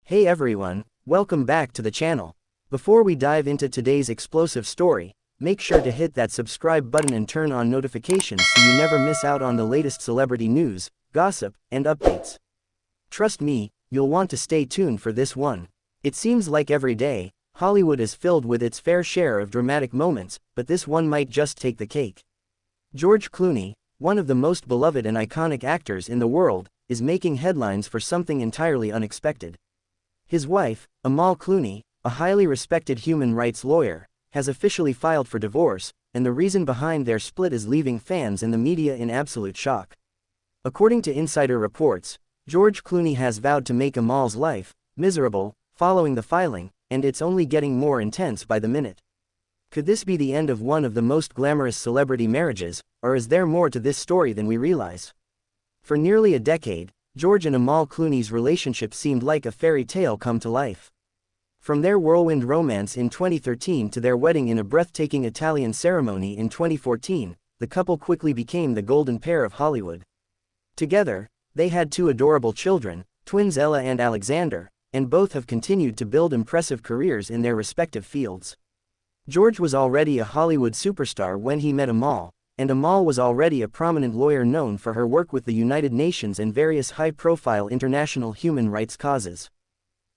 Hey everyone, welcome back to the channel. Before we dive into today's explosive story, make sure to hit that subscribe button and turn on notifications so you never miss out on the latest celebrity news, gossip, and updates. Trust me, you'll want to stay tuned for this one. It seems like every day, Hollywood is filled with its fair share of dramatic moments, but this one might just take the cake. George Clooney, one of the most beloved and iconic actors in the world, is making headlines for something entirely unexpected. His wife, Amal Clooney, a highly respected human rights lawyer, has officially filed for divorce, and the reason behind their split is leaving fans and the media in absolute shock. According to insider reports, George Clooney has vowed to make Amal's life miserable following the filing, and it's only getting more intense by the minute. Could this be the end of one of the most glamorous celebrity marriages, or is there more to this story than we realize? For nearly a decade, George and Amal Clooney's relationship seemed like a fairy tale come to life. From their whirlwind romance in 2013 to their wedding in a breathtaking Italian ceremony in 2014, the couple quickly became the golden pair of Hollywood. Together, they had two adorable children, twins Ella and Alexander, and both have continued to build impressive careers in their respective fields. George was already a Hollywood superstar when he met Amal, and Amal was already a prominent lawyer known for her work with the United Nations and various high-profile international human rights causes.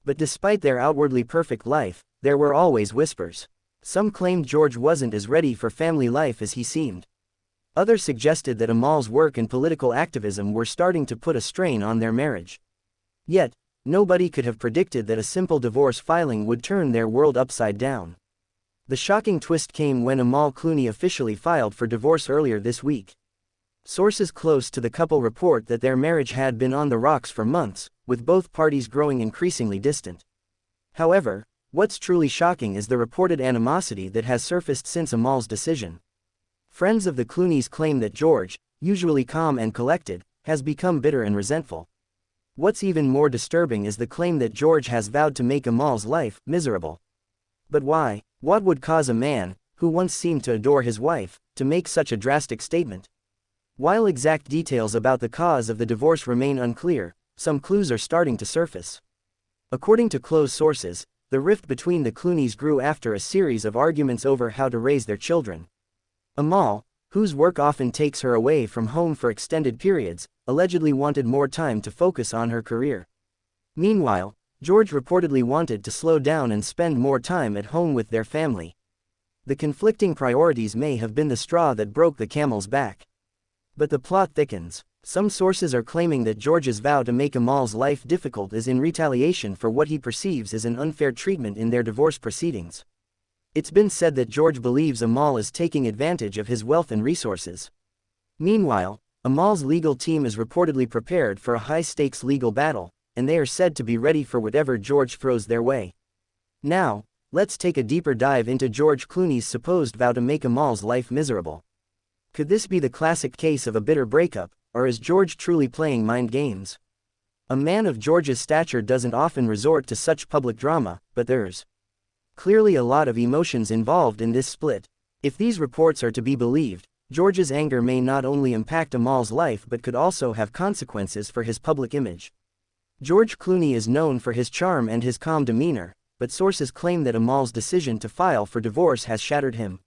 But despite their outwardly perfect life, there were always whispers. Some claimed George wasn't as ready for family life as he seemed. Others suggested that Amal's work and political activism were starting to put a strain on their marriage. Yet, nobody could have predicted that a simple divorce filing would turn their world upside down. The shocking twist came when Amal Clooney officially filed for divorce earlier this week. Sources close to the couple report that their marriage had been on the rocks for months, with both parties growing increasingly distant. However, what's truly shocking is the reported animosity that has surfaced since Amal's decision. Friends of the Clooneys claim that George, usually calm and collected, has become bitter and resentful. What's even more disturbing is the claim that George has vowed to make Amal's life miserable. But why? What would cause a man, who once seemed to adore his wife, to make such a drastic statement? While exact details about the cause of the divorce remain unclear, some clues are starting to surface. According to close sources, the rift between the Clooneys grew after a series of arguments over how to raise their children. Amal, whose work often takes her away from home for extended periods, allegedly wanted more time to focus on her career. Meanwhile, George reportedly wanted to slow down and spend more time at home with their family. The conflicting priorities may have been the straw that broke the camel's back. But the plot thickens. Some sources are claiming that George's vow to make Amal's life difficult is in retaliation for what he perceives as an unfair treatment in their divorce proceedings. It's been said that George believes Amal is taking advantage of his wealth and resources. Meanwhile, Amal's legal team is reportedly prepared for a high-stakes legal battle, and they are said to be ready for whatever George throws their way. Now, let's take a deeper dive into George Clooney's supposed vow to make Amal's life miserable. Could this be the classic case of a bitter breakup, or is George truly playing mind games? A man of George's stature doesn't often resort to such public drama, but there's clearly a lot of emotions involved in this split. If these reports are to be believed, George's anger may not only impact Amal's life but could also have consequences for his public image. George Clooney is known for his charm and his calm demeanor, but sources claim that Amal's decision to file for divorce has shattered him.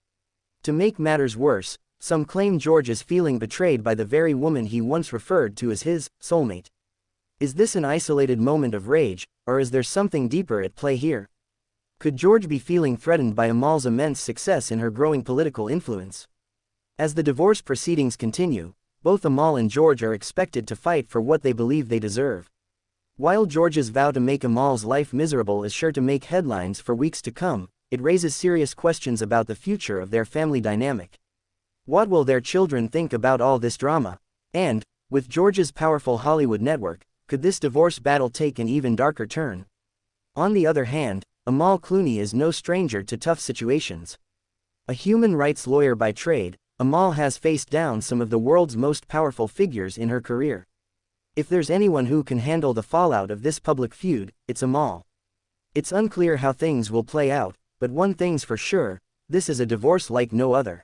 To make matters worse, some claim George is feeling betrayed by the very woman he once referred to as his soulmate. Is this an isolated moment of rage, or is there something deeper at play here? Could George be feeling threatened by Amal's immense success in her growing political influence? As the divorce proceedings continue, both Amal and George are expected to fight for what they believe they deserve. While George's vow to make Amal's life miserable is sure to make headlines for weeks to come, it raises serious questions about the future of their family dynamic. What will their children think about all this drama? And, with George's powerful Hollywood network, could this divorce battle take an even darker turn? On the other hand, Amal Clooney is no stranger to tough situations. A human rights lawyer by trade, Amal has faced down some of the world's most powerful figures in her career. If there's anyone who can handle the fallout of this public feud, it's Amal. It's unclear how things will play out, but one thing's for sure, this is a divorce like no other.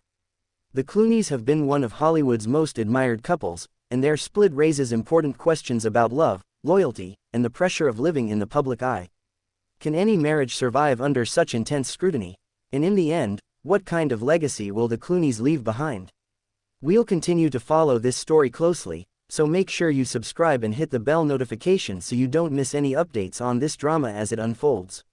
The Clooneys have been one of Hollywood's most admired couples, and their split raises important questions about love, loyalty, and the pressure of living in the public eye. Can any marriage survive under such intense scrutiny? And in the end, what kind of legacy will the Clooneys leave behind? We'll continue to follow this story closely, so make sure you subscribe and hit the bell notification so you don't miss any updates on this drama as it unfolds.